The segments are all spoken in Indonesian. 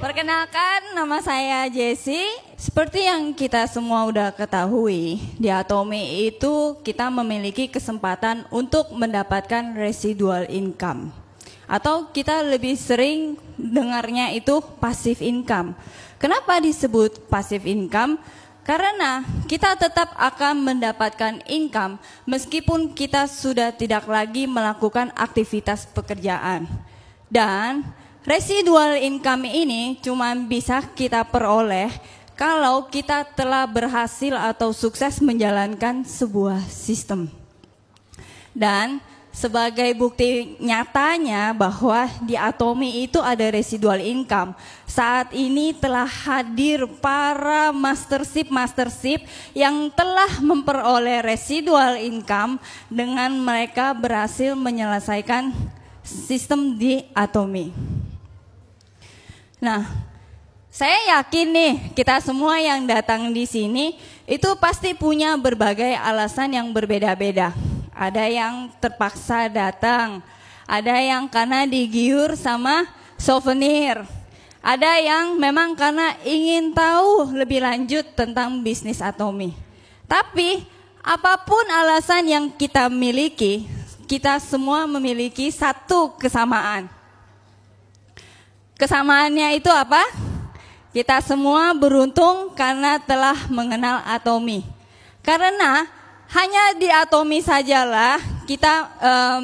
Perkenalkan, nama saya Jessie. Seperti yang kita semua udah ketahui, di Atomi itu kita memiliki kesempatan untuk mendapatkan residual income. Atau kita lebih sering dengarnya itu passive income. Kenapa disebut passive income? Karena kita tetap akan mendapatkan income meskipun kita sudah tidak lagi melakukan aktivitas pekerjaan. Dan residual income ini cuma bisa kita peroleh kalau kita telah berhasil atau sukses menjalankan sebuah sistem. Dan sebagai bukti nyatanya bahwa di Atomi itu ada residual income, saat ini telah hadir para mastership yang telah memperoleh residual income dengan mereka berhasil menyelesaikan sistem di Atomi. Nah, saya yakin nih kita semua yang datang di sini itu pasti punya berbagai alasan yang berbeda-beda. Ada yang terpaksa datang, ada yang karena digiur sama souvenir, ada yang memang karena ingin tahu lebih lanjut tentang bisnis Atomi. Tapi apapun alasan yang kita miliki, kita semua memiliki satu kesamaan. Kesamaannya itu apa? Kita semua beruntung karena telah mengenal Atomi. Karena hanya di Atomi sajalah kita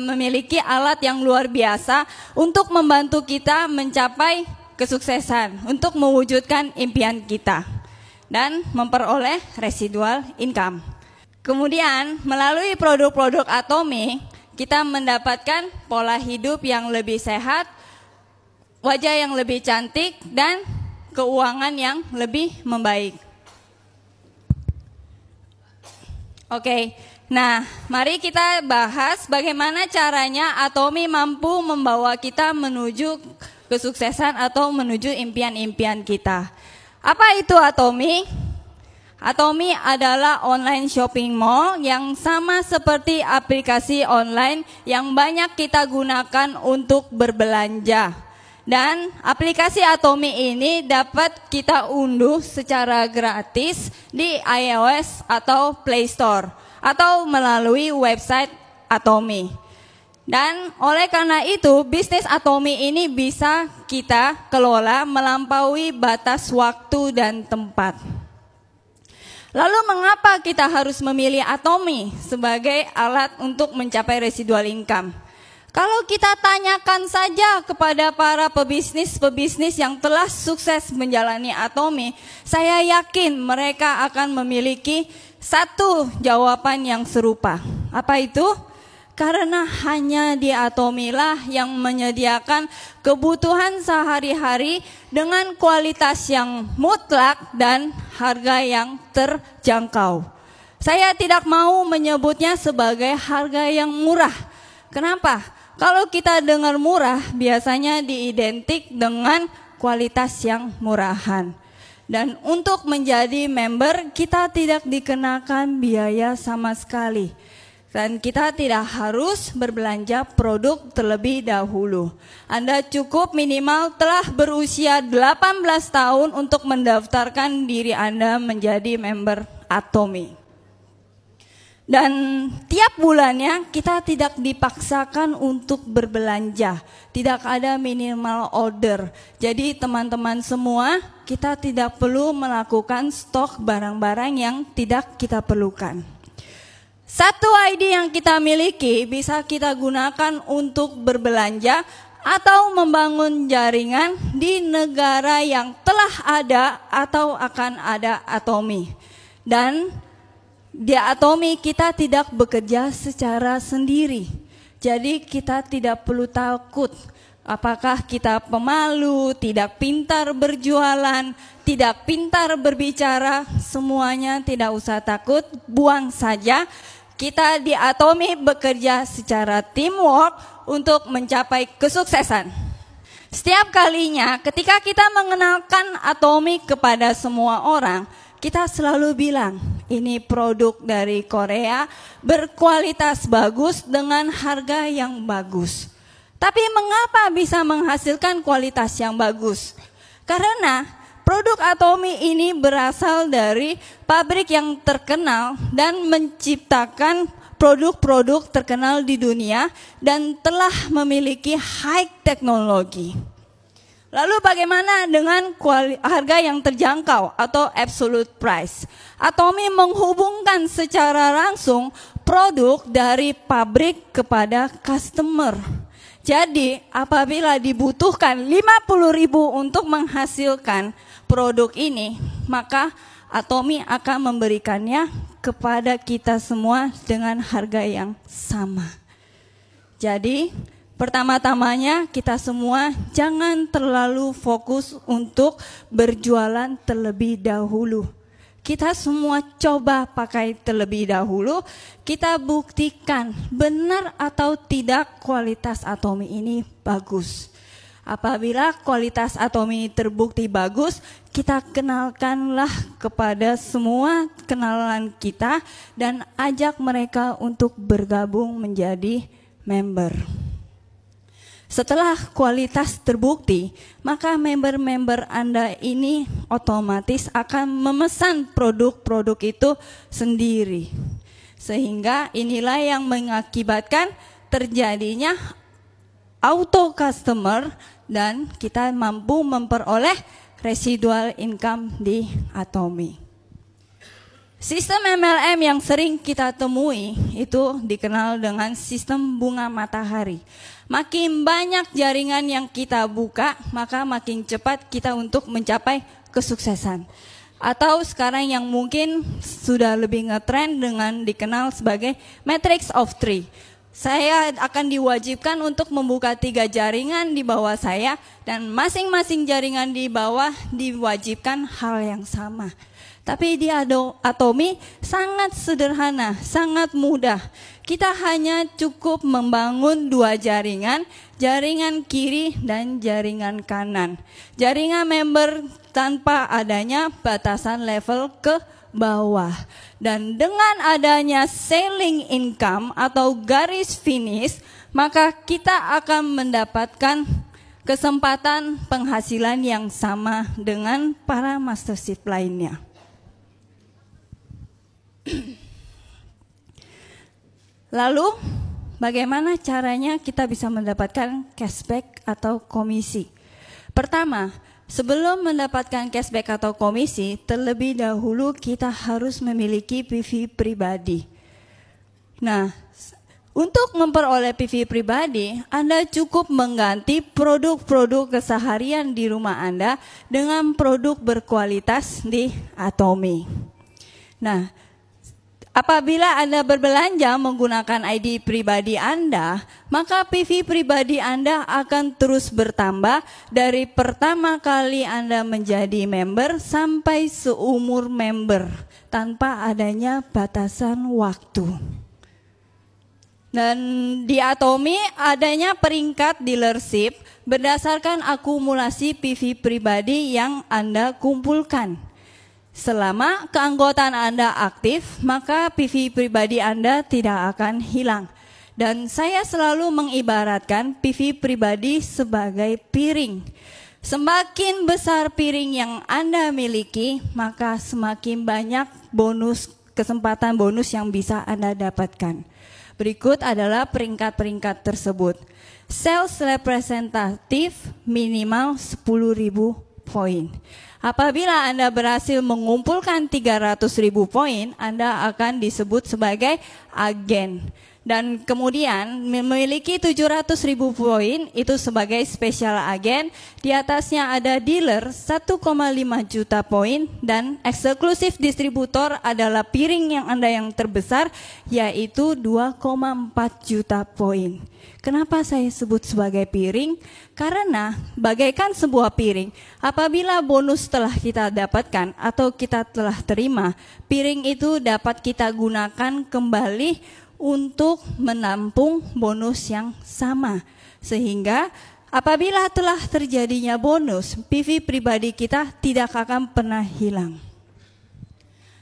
memiliki alat yang luar biasa untuk membantu kita mencapai kesuksesan, untuk mewujudkan impian kita dan memperoleh residual income. Kemudian melalui produk-produk Atomi kita mendapatkan pola hidup yang lebih sehat, wajah yang lebih cantik, dan keuangan yang lebih membaik. Oke, nah mari kita bahas bagaimana caranya Atomi mampu membawa kita menuju kesuksesan atau menuju impian-impian kita. Apa itu Atomi? Atomi adalah online shopping mall yang sama seperti aplikasi online yang banyak kita gunakan untuk berbelanja. Dan aplikasi Atomi ini dapat kita unduh secara gratis di iOS atau Play Store atau melalui website Atomi. Dan oleh karena itu bisnis Atomi ini bisa kita kelola melampaui batas waktu dan tempat. Lalu mengapa kita harus memilih Atomi sebagai alat untuk mencapai residual income? Kalau kita tanyakan saja kepada para pebisnis yang telah sukses menjalani Atomi, saya yakin mereka akan memiliki satu jawaban yang serupa. Apa itu? Karena hanya di Atomi lah yang menyediakan kebutuhan sehari-hari dengan kualitas yang mutlak dan harga yang terjangkau. Saya tidak mau menyebutnya sebagai harga yang murah. Kenapa? Kalau kita dengar murah, biasanya diidentik dengan kualitas yang murahan. Dan untuk menjadi member, kita tidak dikenakan biaya sama sekali. Dan kita tidak harus berbelanja produk terlebih dahulu. Anda cukup minimal telah berusia 18 tahun untuk mendaftarkan diri Anda menjadi member Atomi. Dan tiap bulannya kita tidak dipaksakan untuk berbelanja, tidak ada minimal order. Jadi teman-teman semua, kita tidak perlu melakukan stok barang-barang yang tidak kita perlukan. Satu ID yang kita miliki bisa kita gunakan untuk berbelanja atau membangun jaringan di negara yang telah ada atau akan ada Atomi. Dan di Atomi kita tidak bekerja secara sendiri. Jadi kita tidak perlu takut apakah kita pemalu, tidak pintar berjualan, tidak pintar berbicara, semuanya tidak usah takut, buang saja. Kita di Atomi bekerja secara teamwork untuk mencapai kesuksesan. Setiap kalinya ketika kita mengenalkan Atomi kepada semua orang, kita selalu bilang, ini produk dari Korea, berkualitas bagus dengan harga yang bagus. Tapi mengapa bisa menghasilkan kualitas yang bagus? Karena produk Atomy ini berasal dari pabrik yang terkenal dan menciptakan produk-produk terkenal di dunia dan telah memiliki high teknologi. Lalu bagaimana dengan harga yang terjangkau atau absolute price? Atomy menghubungkan secara langsung produk dari pabrik kepada customer. Jadi apabila dibutuhkan 50.000 untuk menghasilkan produk ini, maka Atomy akan memberikannya kepada kita semua dengan harga yang sama. Jadi pertama-tamanya kita semua jangan terlalu fokus untuk berjualan terlebih dahulu. Kita semua coba pakai terlebih dahulu, kita buktikan benar atau tidak kualitas Atomy ini bagus. Apabila kualitas Atomy terbukti bagus, kita kenalkanlah kepada semua kenalan kita dan ajak mereka untuk bergabung menjadi member. Setelah kualitas terbukti, maka member-member Anda ini otomatis akan memesan produk-produk itu sendiri. Sehingga inilah yang mengakibatkan terjadinya auto customer dan kita mampu memperoleh residual income di Atomy. Sistem MLM yang sering kita temui itu dikenal dengan sistem bunga matahari. Makin banyak jaringan yang kita buka, maka makin cepat kita untuk mencapai kesuksesan. Atau sekarang yang mungkin sudah lebih ngetrend dengan dikenal sebagai Matrix of Three. Saya akan diwajibkan untuk membuka 3 jaringan di bawah saya dan masing-masing jaringan di bawah diwajibkan hal yang sama. Tapi di Atomy sangat sederhana, sangat mudah. Kita hanya cukup membangun 2 jaringan, jaringan kiri dan jaringan kanan. Jaringan member tanpa adanya batasan level ke bawah. Dan dengan adanya selling income atau garis finish, maka kita akan mendapatkan kesempatan penghasilan yang sama dengan para mastership lainnya. Lalu bagaimana caranya kita bisa mendapatkan cashback atau komisi? Pertama, sebelum mendapatkan cashback atau komisi, terlebih dahulu kita harus memiliki PV pribadi. Nah, untuk memperoleh PV pribadi, Anda cukup mengganti produk-produk keseharian di rumah Anda dengan produk berkualitas di Atomy. Nah, apabila Anda berbelanja menggunakan ID pribadi Anda, maka PV pribadi Anda akan terus bertambah dari pertama kali Anda menjadi member sampai seumur member tanpa adanya batasan waktu. Dan di Atomy adanya peringkat dealership berdasarkan akumulasi PV pribadi yang Anda kumpulkan. Selama keanggotaan Anda aktif, maka PV pribadi Anda tidak akan hilang. Dan saya selalu mengibaratkan PV pribadi sebagai piring. Semakin besar piring yang Anda miliki, maka semakin banyak kesempatan bonus yang bisa Anda dapatkan. Berikut adalah peringkat-peringkat tersebut. Sales representative minimal 10.000 poin. Apabila Anda berhasil mengumpulkan 300.000 poin, Anda akan disebut sebagai agen. Dan kemudian memiliki 700.000 poin itu sebagai special agen. Di atasnya ada dealer 1,5 juta poin dan eksklusif distributor adalah piring yang Anda yang terbesar yaitu 2,4 juta poin. Kenapa saya sebut sebagai piring? Karena bagaikan sebuah piring, apabila bonus telah kita dapatkan atau kita telah terima, piring itu dapat kita gunakan kembali untuk menampung bonus yang sama. Sehingga apabila telah terjadinya bonus, PV pribadi kita tidak akan pernah hilang.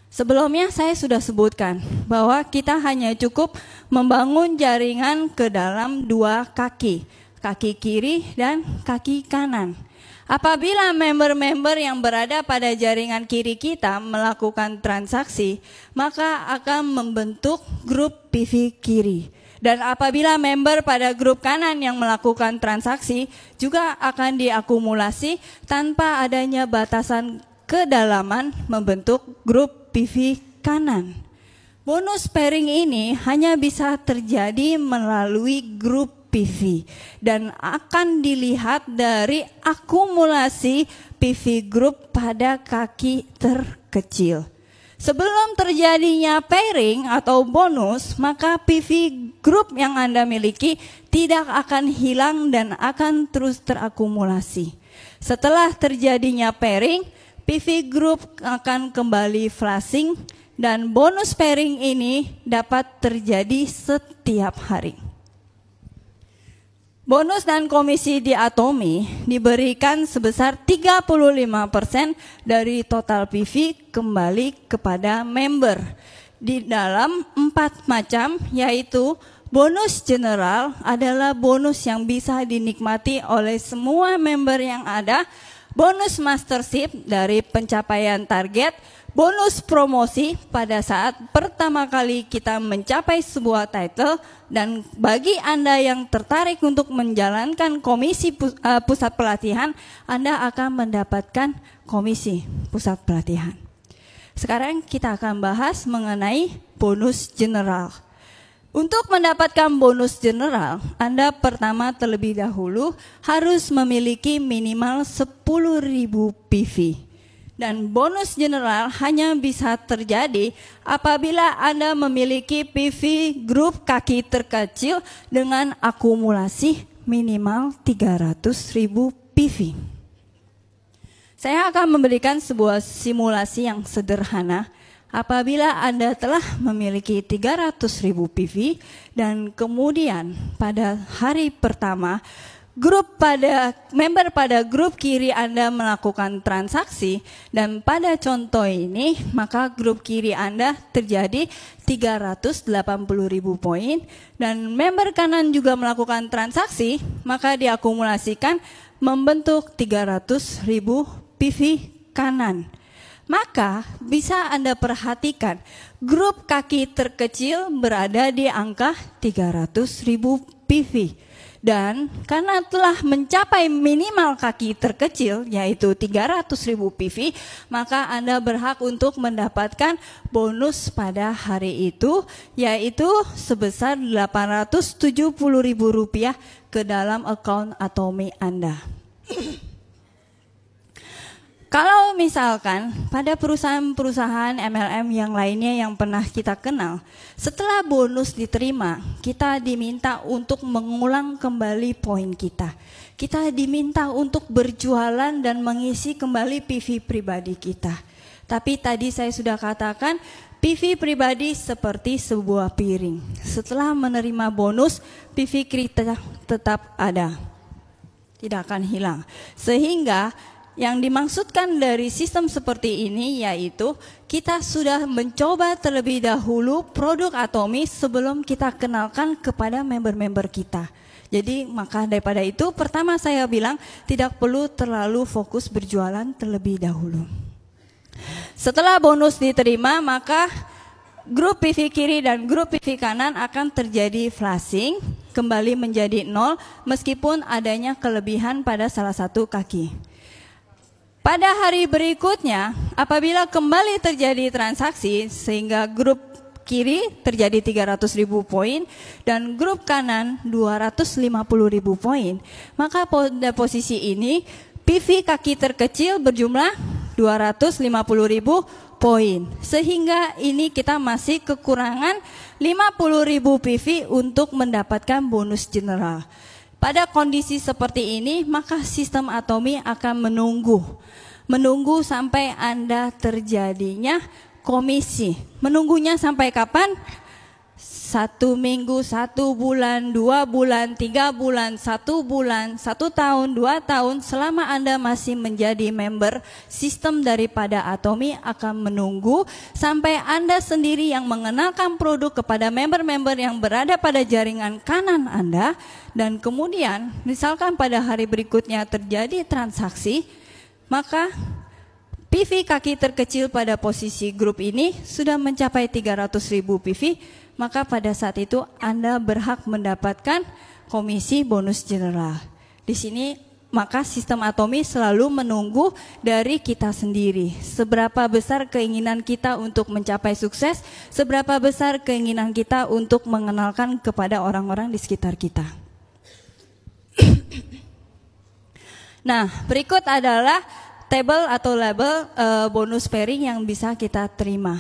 Sebelumnya saya sudah sebutkan bahwa kita hanya cukup membangun jaringan ke dalam 2 kaki, kaki kiri dan kaki kanan. Apabila member-member yang berada pada jaringan kiri kita melakukan transaksi, maka akan membentuk grup PV kiri. Dan apabila member pada grup kanan yang melakukan transaksi, juga akan diakumulasi tanpa adanya batasan kedalaman membentuk grup PV kanan. Bonus pairing ini hanya bisa terjadi melalui grup PV dan akan dilihat dari akumulasi PV group pada kaki terkecil. Sebelum terjadinya pairing atau bonus, maka PV group yang Anda miliki tidak akan hilang dan akan terus terakumulasi. Setelah terjadinya pairing, PV group akan kembali flashing dan bonus pairing ini dapat terjadi setiap hari. Bonus dan komisi di Atomi diberikan sebesar 35% dari total PV kembali kepada member di dalam 4 macam, yaitu bonus general adalah bonus yang bisa dinikmati oleh semua member yang ada, bonus mastership dari pencapaian target, bonus promosi pada saat pertama kali kita mencapai sebuah title, dan bagi Anda yang tertarik untuk menjalankan komisi pusat pelatihan, Anda akan mendapatkan komisi pusat pelatihan. Sekarang kita akan bahas mengenai bonus general. Untuk mendapatkan bonus general, Anda pertama terlebih dahulu harus memiliki minimal 10.000 PV. Dan bonus general hanya bisa terjadi apabila Anda memiliki PV grup kaki terkecil dengan akumulasi minimal 300.000 PV. Saya akan memberikan sebuah simulasi yang sederhana. Apabila Anda telah memiliki 300.000 PV dan kemudian pada hari pertama member pada grup kiri Anda melakukan transaksi, dan pada contoh ini maka grup kiri Anda terjadi 380.000 poin dan member kanan juga melakukan transaksi, maka diakumulasikan membentuk 300.000 PV kanan. Maka bisa Anda perhatikan grup kaki terkecil berada di angka 300.000 PV. Dan karena telah mencapai minimal kaki terkecil yaitu 300.000 PV, maka Anda berhak untuk mendapatkan bonus pada hari itu, yaitu sebesar Rp870.000 ke dalam akun Atomi Anda. Kalau misalkan pada perusahaan-perusahaan MLM yang lainnya yang pernah kita kenal, setelah bonus diterima, kita diminta untuk mengulang kembali poin kita. Kita diminta untuk berjualan dan mengisi kembali PV pribadi kita. Tapi tadi saya sudah katakan, PV pribadi seperti sebuah piring. Setelah menerima bonus, PV kita tetap ada, tidak akan hilang. Sehingga yang dimaksudkan dari sistem seperti ini yaitu kita sudah mencoba terlebih dahulu produk Atomi sebelum kita kenalkan kepada member-member kita. Jadi maka daripada itu pertama saya bilang tidak perlu terlalu fokus berjualan terlebih dahulu. Setelah bonus diterima maka grup PV kiri dan grup PV kanan akan terjadi flashing, kembali menjadi 0 meskipun adanya kelebihan pada salah satu kaki. Pada hari berikutnya, apabila kembali terjadi transaksi sehingga grup kiri terjadi 300.000 poin dan grup kanan 250.000 poin, maka pada posisi ini PV kaki terkecil berjumlah 250.000 poin. Sehingga ini kita masih kekurangan 50.000 PV untuk mendapatkan bonus general. Pada kondisi seperti ini, maka sistem Atomi akan menunggu sampai Anda terjadinya komisi. Menunggunya sampai kapan? 1 minggu, 1 bulan, 2 bulan, 3 bulan, 1 bulan, 1 tahun, 2 tahun, selama Anda masih menjadi member, sistem daripada Atomy akan menunggu sampai Anda sendiri yang mengenalkan produk kepada member-member yang berada pada jaringan kanan Anda, dan kemudian misalkan pada hari berikutnya terjadi transaksi, maka PV kaki terkecil pada posisi grup ini sudah mencapai 300.000 PV, maka pada saat itu Anda berhak mendapatkan komisi bonus general. Di sini maka sistem Atomy selalu menunggu dari kita sendiri. Seberapa besar keinginan kita untuk mencapai sukses, seberapa besar keinginan kita untuk mengenalkan kepada orang-orang di sekitar kita. Nah, berikut adalah table atau label bonus pairing yang bisa kita terima.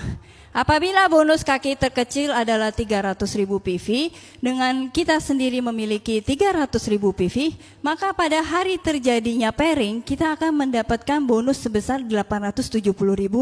Apabila bonus kaki terkecil adalah 300.000 PV, dengan kita sendiri memiliki 300.000 PV, maka pada hari terjadinya pairing, kita akan mendapatkan bonus sebesar Rp870.000.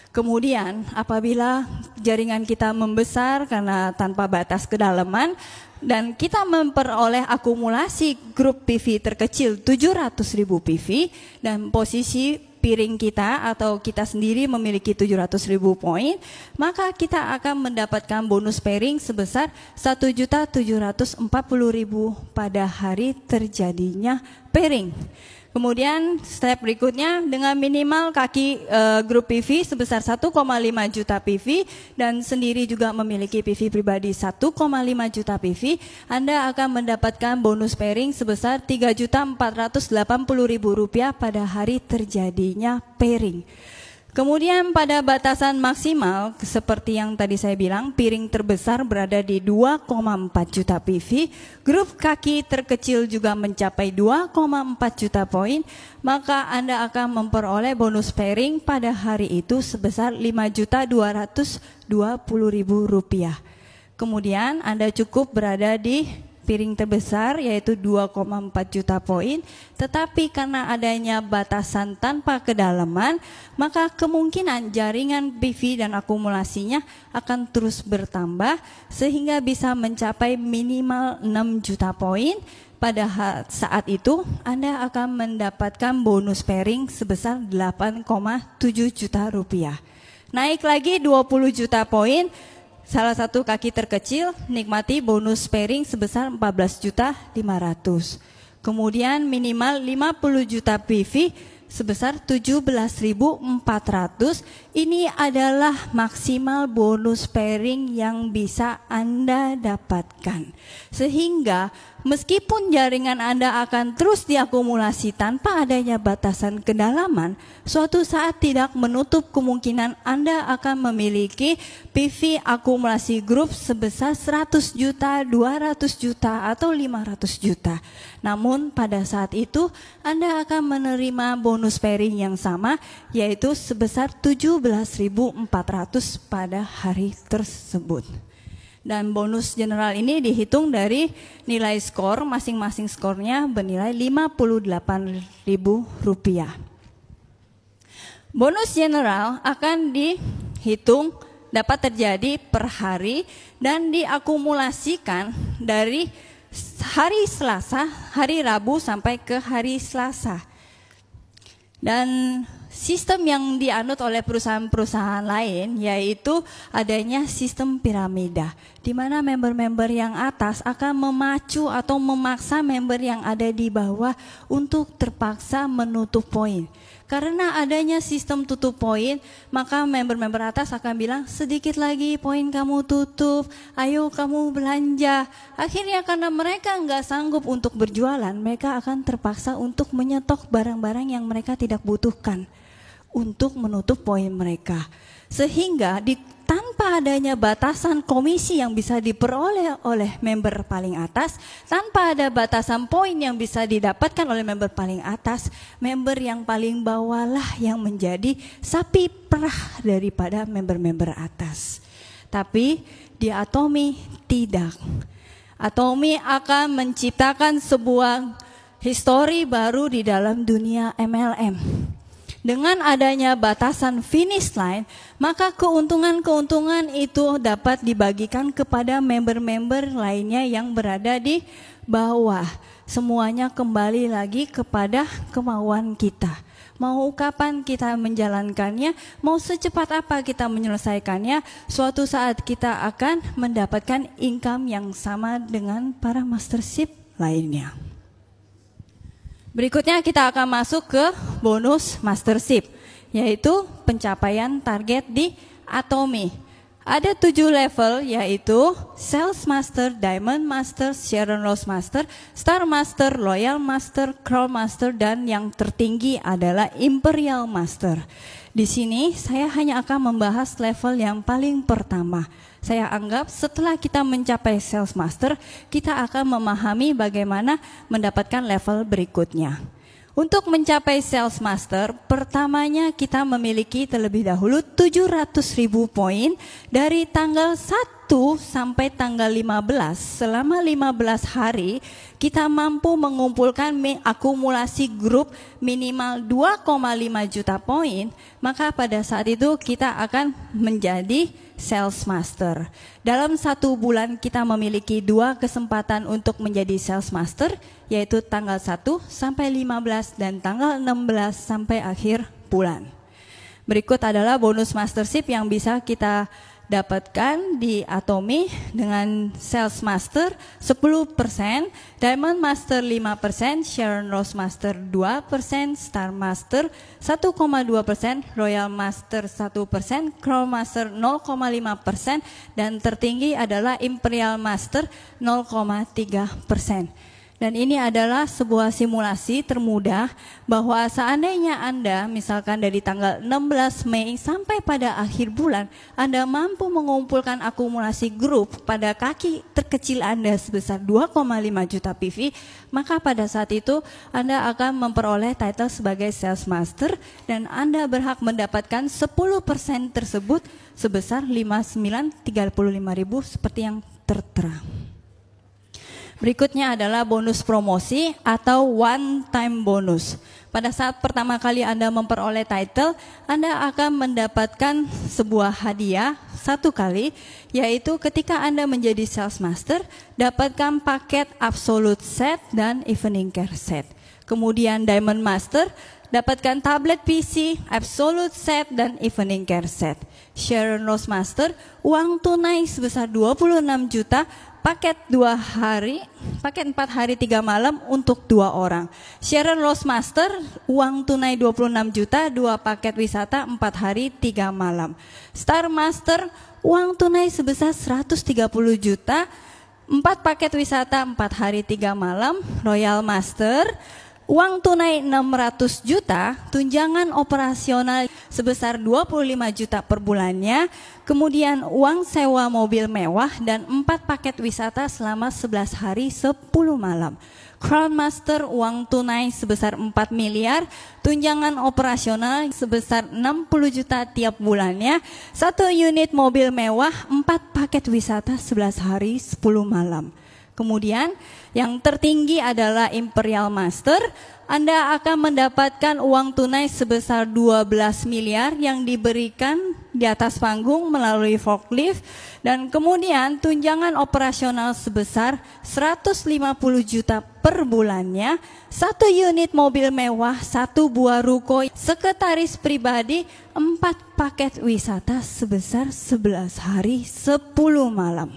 Kemudian apabila jaringan kita membesar karena tanpa batas kedalaman, dan kita memperoleh akumulasi grup PV terkecil 700.000 PV, dan posisi piring kita atau kita sendiri memiliki 700.000 poin, maka kita akan mendapatkan bonus pairing sebesar 1.740.000 pada hari terjadinya pairing. Kemudian step berikutnya, dengan minimal kaki grup PV sebesar 1,5 juta PV dan sendiri juga memiliki PV pribadi 1,5 juta PV, Anda akan mendapatkan bonus pairing sebesar Rp3.480.000 pada hari terjadinya pairing. Kemudian pada batasan maksimal, seperti yang tadi saya bilang, piring terbesar berada di 2,4 juta PV, grup kaki terkecil juga mencapai 2,4 juta poin, maka Anda akan memperoleh bonus pairing pada hari itu sebesar Rp5.220.000. Kemudian Anda cukup berada di piring terbesar yaitu 2,4 juta poin, tetapi karena adanya batasan tanpa kedalaman, maka kemungkinan jaringan PV dan akumulasinya akan terus bertambah sehingga bisa mencapai minimal 6 juta poin. Pada saat itu Anda akan mendapatkan bonus pairing sebesar 8,7 juta rupiah. Naik lagi 20 juta poin, salah satu kaki terkecil nikmati bonus pairing sebesar 14.500.000. Kemudian minimal 50 juta PV sebesar 17.400. Ini adalah maksimal bonus pairing yang bisa Anda dapatkan. Sehingga meskipun jaringan Anda akan terus diakumulasi tanpa adanya batasan kedalaman, suatu saat tidak menutup kemungkinan Anda akan memiliki PV akumulasi grup sebesar 100 juta, 200 juta, atau 500 juta. Namun pada saat itu Anda akan menerima bonus pairing yang sama, yaitu sebesar 17.400 pada hari tersebut. Dan bonus general ini dihitung dari nilai skor, masing-masing skornya bernilai Rp58.000. Bonus general akan dihitung dapat terjadi per hari dan diakumulasikan dari hari Selasa, hari Rabu sampai ke hari Selasa. Dan sistem yang dianut oleh perusahaan-perusahaan lain yaitu adanya sistem piramida, di mana member-member yang atas akan memacu atau memaksa member yang ada di bawah untuk terpaksa menutup poin. Karena adanya sistem tutup poin, maka member-member atas akan bilang, sedikit lagi poin kamu tutup, ayo kamu belanja. Akhirnya karena mereka nggak sanggup untuk berjualan, mereka akan terpaksa untuk menyetok barang-barang yang mereka tidak butuhkan untuk menutup poin mereka. Sehingga tanpa adanya batasan komisi yang bisa diperoleh oleh member paling atas, tanpa ada batasan poin yang bisa didapatkan oleh member paling atas, member yang paling bawah lah yang menjadi sapi perah daripada member-member atas. Tapi di Atomy tidak. Atomy akan menciptakan sebuah histori baru di dalam dunia MLM. Dengan adanya batasan finish line, maka keuntungan-keuntungan itu dapat dibagikan kepada member-member lainnya yang berada di bawah. Semuanya kembali lagi kepada kemauan kita. Mau kapan kita menjalankannya, mau secepat apa kita menyelesaikannya, suatu saat kita akan mendapatkan income yang sama dengan para mastership lainnya. Berikutnya kita akan masuk ke bonus mastership, yaitu pencapaian target di Atomy. Ada 7 level, yaitu Sales Master, Diamond Master, Sharon Rose Master, Star Master, Loyal Master, Crown Master, dan yang tertinggi adalah Imperial Master. Di sini saya hanya akan membahas level yang paling pertama. Saya anggap setelah kita mencapai Sales Master, kita akan memahami bagaimana mendapatkan level berikutnya. Untuk mencapai Sales Master, pertamanya kita memiliki terlebih dahulu 700.000 poin dari tanggal 1 sampai tanggal 15. Selama 15 hari, kita mampu mengumpulkan akumulasi grup minimal 2,5 juta poin, maka pada saat itu kita akan menjadi Sales Master. Dalam 1 bulan kita memiliki 2 kesempatan untuk menjadi Sales Master, yaitu tanggal 1 sampai 15 dan tanggal 16 sampai akhir bulan. Berikut adalah bonus mastership yang bisa kita dapatkan di Atomy dengan Sales Master 10%, Diamond Master 5%, Sharon Rose Master 2%, Star Master 1,2%, Royal Master 1%, Crown Master 0,5%, dan tertinggi adalah Imperial Master 0,3%. Dan ini adalah sebuah simulasi termudah bahwa seandainya Anda misalkan dari tanggal 16 Mei sampai pada akhir bulan, Anda mampu mengumpulkan akumulasi grup pada kaki terkecil Anda sebesar 2,5 juta PV, maka pada saat itu Anda akan memperoleh title sebagai Sales Master dan Anda berhak mendapatkan 10% tersebut sebesar 59.35.000 seperti yang tertera. Berikutnya adalah bonus promosi atau one time bonus. Pada saat pertama kali Anda memperoleh title, Anda akan mendapatkan sebuah hadiah 1 kali, yaitu ketika Anda menjadi Sales Master, dapatkan paket Absolute Set dan Evening Care Set. Kemudian Diamond Master, dapatkan tablet PC, Absolute Set, dan Evening Care Set. Sharon Rose Master, uang tunai sebesar 26 juta, paket 4 hari 3 malam untuk 2 orang. Sharon Rose Master, uang tunai 26 juta, 2 paket wisata 4 hari 3 malam. Star Master, uang tunai sebesar 130 juta, 4 paket wisata 4 hari 3 malam. Royal Master, uang tunai 600 juta, tunjangan operasional sebesar 25 juta per bulannya, kemudian uang sewa mobil mewah dan 4 paket wisata selama 11 hari 10 malam. Crown Master, uang tunai sebesar 4 miliar, tunjangan operasional sebesar 60 juta tiap bulannya, 1 unit mobil mewah, 4 paket wisata 11 hari 10 malam. Kemudian yang tertinggi adalah Imperial Master. Anda akan mendapatkan uang tunai sebesar 12 miliar yang diberikan di atas panggung melalui forklift, dan kemudian tunjangan operasional sebesar 150 juta per bulannya, 1 unit mobil mewah, 1 buah ruko, sekretaris pribadi, 4 paket wisata sebesar 11 hari 10 malam.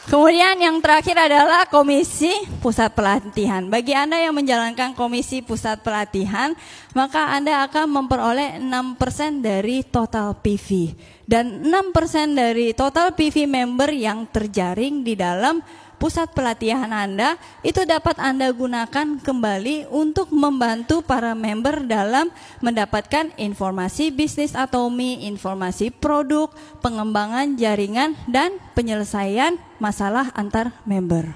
Kemudian yang terakhir adalah komisi pusat pelatihan. Bagi Anda yang menjalankan komisi pusat pelatihan, maka Anda akan memperoleh 6% dari total PV. Dan 6% dari total PV member yang terjaring di dalam pusat pelatihan Anda, itu dapat Anda gunakan kembali untuk membantu para member dalam mendapatkan informasi bisnis Atomy, informasi produk, pengembangan jaringan, dan penyelesaian masalah antar member.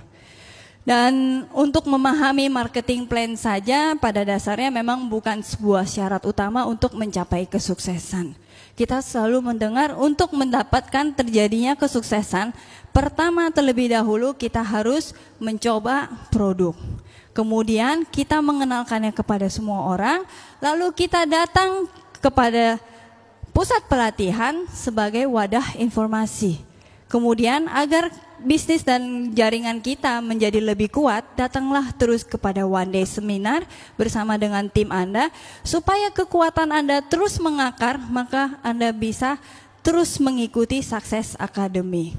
Dan untuk memahami marketing plan saja pada dasarnya memang bukan sebuah syarat utama untuk mencapai kesuksesan. Kita selalu mendengar untuk mendapatkan terjadinya kesuksesan, pertama terlebih dahulu kita harus mencoba produk. Kemudian kita mengenalkannya kepada semua orang, lalu kita datang kepada pusat pelatihan sebagai wadah informasi. Kemudian agar bisnis dan jaringan kita menjadi lebih kuat, datanglah terus kepada One Day Seminar bersama dengan tim Anda, supaya kekuatan Anda terus mengakar, maka Anda bisa terus mengikuti Success Academy.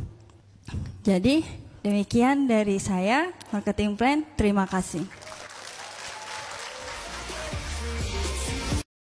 Jadi demikian dari saya, Marketing Plan, terima kasih.